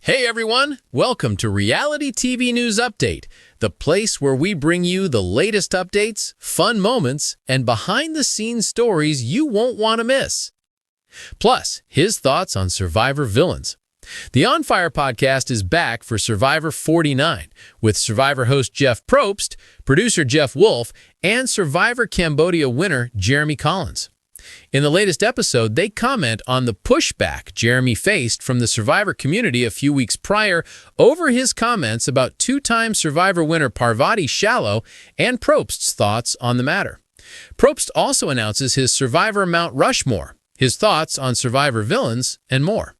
Hey everyone, welcome to Reality TV News Update, the place where we bring you the latest updates, fun moments, and behind-the-scenes stories you won't want to miss. Plus, his thoughts on Survivor villains. The On Fire podcast is back for Survivor 49, with Survivor host Jeff Probst, producer Jeff Wolf, and Survivor Cambodia winner Jeremy Collins. In the latest episode, they comment on the pushback Jeremy faced from the Survivor community a few weeks prior over his comments about two-time Survivor winner Parvati Shallow and Probst's thoughts on the matter. Probst also announces his Survivor Mount Rushmore, his thoughts on Survivor villains, and more.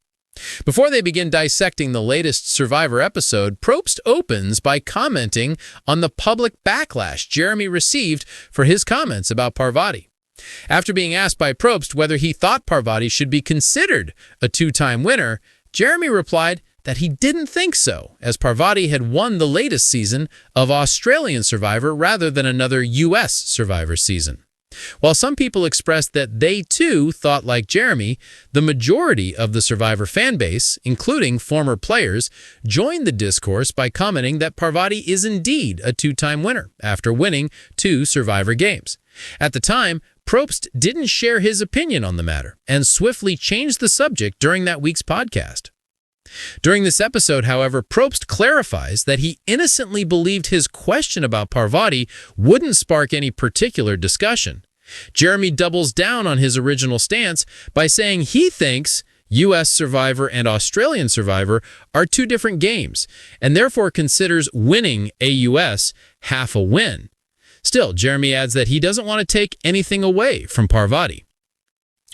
Before they begin dissecting the latest Survivor episode, Probst opens by commenting on the public backlash Jeremy received for his comments about Parvati. After being asked by Probst whether he thought Parvati should be considered a two-time winner, Jeremy replied that he didn't think so, as Parvati had won the latest season of Australian Survivor rather than another U.S. Survivor season. While some people expressed that they too thought like Jeremy, the majority of the Survivor fanbase, including former players, joined the discourse by commenting that Parvati is indeed a two-time winner after winning 2 Survivor games. At the time, Probst didn't share his opinion on the matter and swiftly changed the subject during that week's podcast. During this episode, however, Probst clarifies that he innocently believed his question about Parvati wouldn't spark any particular discussion. Jeremy doubles down on his original stance by saying he thinks U.S. Survivor and Australian Survivor are 2 different games and therefore considers winning AUS half a win. Still, Jeremy adds that he doesn't want to take anything away from Parvati.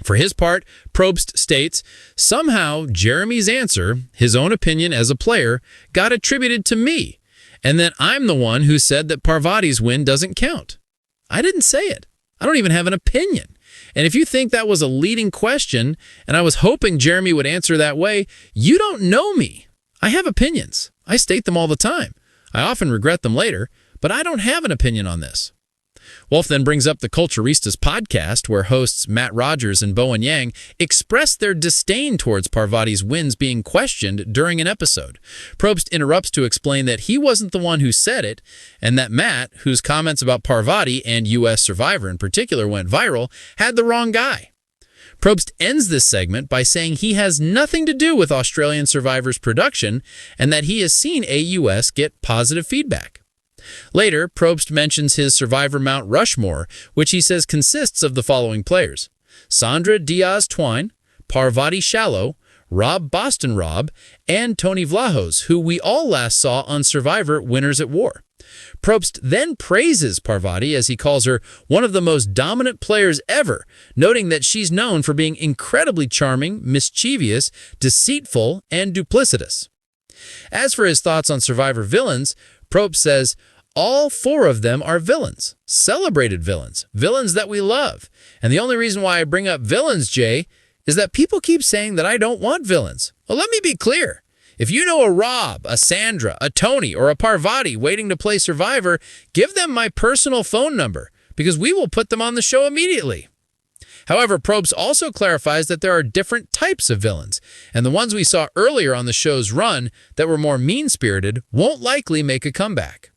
For his part, Probst states, somehow Jeremy's answer, his own opinion as a player, got attributed to me, and that I'm the one who said that Parvati's win doesn't count. I didn't say it. I don't even have an opinion. And if you think that was a leading question, and I was hoping Jeremy would answer that way, you don't know me. I have opinions. I state them all the time. I often regret them later, but I don't have an opinion on this. Wolf then brings up the Culturistas podcast, where hosts Matt Rogers and Bowen Yang expressed their disdain towards Parvati's wins being questioned during an episode. Probst interrupts to explain that he wasn't the one who said it, and that Matt, whose comments about Parvati and U.S. Survivor in particular went viral, had the wrong guy. Probst ends this segment by saying he has nothing to do with Australian Survivor's production and that he has seen AUS get positive feedback. Later, Probst mentions his Survivor Mount Rushmore, which he says consists of the following players: Sandra Diaz-Twine, Parvati Shallow, Rob Boston Rob, and Tony Vlahos, who we all last saw on Survivor Winners at War. Probst then praises Parvati as he calls her one of the most dominant players ever, noting that she's known for being incredibly charming, mischievous, deceitful, and duplicitous. As for his thoughts on Survivor villains, Probst says, all 4 of them are villains, celebrated villains, villains that we love. And the only reason why I bring up villains, Jay, is that people keep saying that I don't want villains. Well, let me be clear. If you know a Rob, a Sandra, a Tony, or a Parvati waiting to play Survivor, give them my personal phone number, because we will put them on the show immediately. However, Probst also clarifies that there are different types of villains, and the ones we saw earlier on the show's run that were more mean-spirited won't likely make a comeback.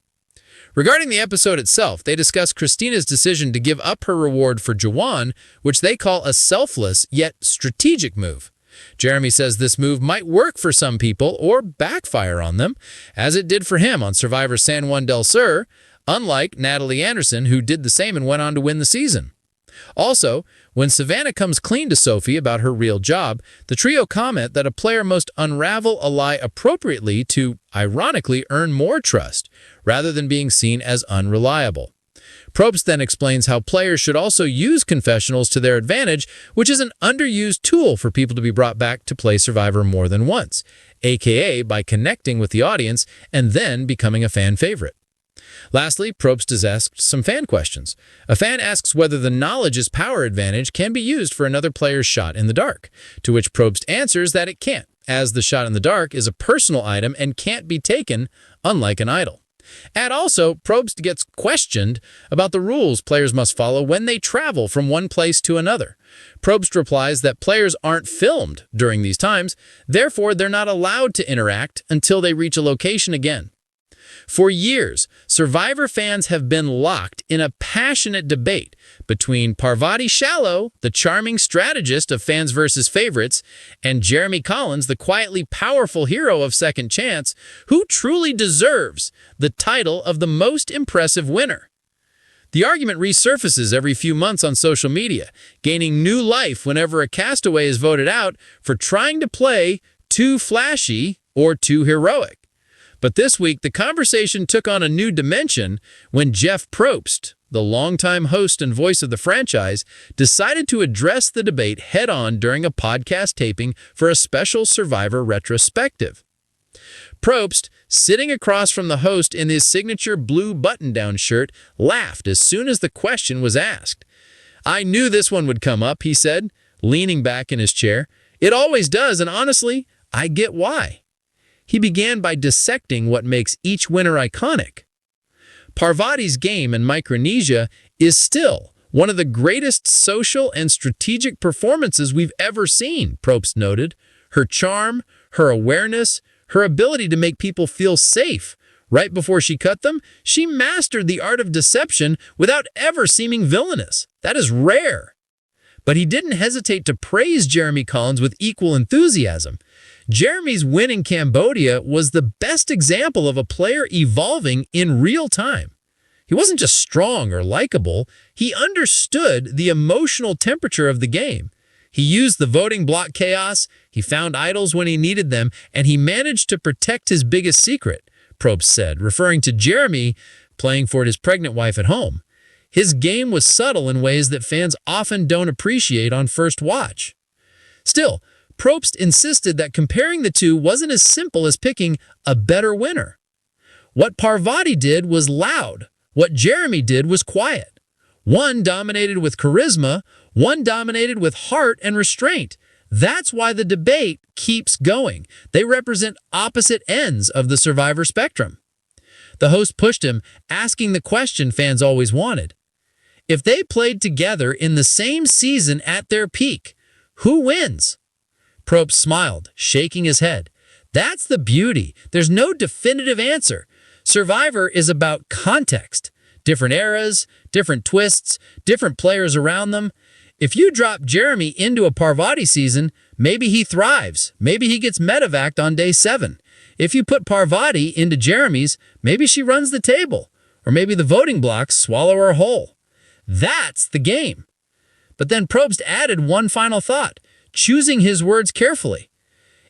Regarding the episode itself, they discuss Christina's decision to give up her reward for Jawan, which they call a selfless yet strategic move. Jeremy says this move might work for some people or backfire on them, as it did for him on Survivor San Juan del Sur, unlike Natalie Anderson, who did the same and went on to win the season. Also, when Savannah comes clean to Sophie about her real job, the trio comment that a player must unravel a lie appropriately to, ironically, earn more trust, rather than being seen as unreliable. Probst then explains how players should also use confessionals to their advantage, which is an underused tool for people to be brought back to play Survivor more than once, aka by connecting with the audience and then becoming a fan favorite. Lastly, Probst is asked some fan questions. A fan asks whether the knowledge is power advantage can be used for another player's shot in the dark, to which Probst answers that it can't, as the shot in the dark is a personal item and can't be taken, unlike an idol. And also, Probst gets questioned about the rules players must follow when they travel from one place to another. Probst replies that players aren't filmed during these times, therefore they're not allowed to interact until they reach a location again. For years, Survivor fans have been locked in a passionate debate between Parvati Shallow, the charming strategist of fans versus favorites, and Jeremy Collins, the quietly powerful hero of Second Chance, who truly deserves the title of the most impressive winner. The argument resurfaces every few months on social media, gaining new life whenever a castaway is voted out for trying to play too flashy or too heroic. But this week, the conversation took on a new dimension when Jeff Probst, the longtime host and voice of the franchise, decided to address the debate head-on during a podcast taping for a special Survivor retrospective. Probst, sitting across from the host in his signature blue button-down shirt, laughed as soon as the question was asked. "I knew this one would come up," he said, leaning back in his chair. "It always does, and honestly, I get why." He began by dissecting what makes each winner iconic. Parvati's game in Micronesia is still one of the greatest social and strategic performances we've ever seen, Probst noted. Her charm, her awareness, her ability to make people feel safe. Right before she cut them, she mastered the art of deception without ever seeming villainous. That is rare. But he didn't hesitate to praise Jeremy Collins with equal enthusiasm. Jeremy's win in Cambodia was the best example of a player evolving in real time. He wasn't just strong or likable, he understood the emotional temperature of the game. He used the voting block chaos, he found idols when he needed them, and he managed to protect his biggest secret, Probst said, referring to Jeremy playing for his pregnant wife at home. His game was subtle in ways that fans often don't appreciate on first watch. Still, Probst insisted that comparing the two wasn't as simple as picking a better winner. What Parvati did was loud. What Jeremy did was quiet. One dominated with charisma, one dominated with heart and restraint. That's why the debate keeps going. They represent opposite ends of the Survivor spectrum. The host pushed him, asking the question fans always wanted. If they played together in the same season at their peak, who wins? Probst smiled, shaking his head. That's the beauty. There's no definitive answer. Survivor is about context. Different eras, different twists, different players around them. If you drop Jeremy into a Parvati season, maybe he thrives. Maybe he gets medevaced on day 7. If you put Parvati into Jeremy's, maybe she runs the table. Or maybe the voting blocks swallow her whole. That's the game. But then Probst added one final thought, choosing his words carefully.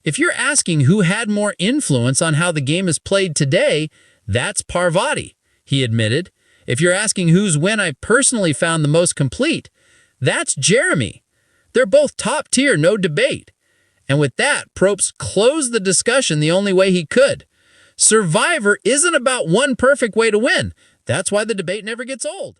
If you're asking who had more influence on how the game is played today, that's Parvati, he admitted. If you're asking whose win I personally found the most complete, that's Jeremy. They're both top tier, no debate. And with that, Probst closed the discussion the only way he could. Survivor isn't about one perfect way to win. That's why the debate never gets old.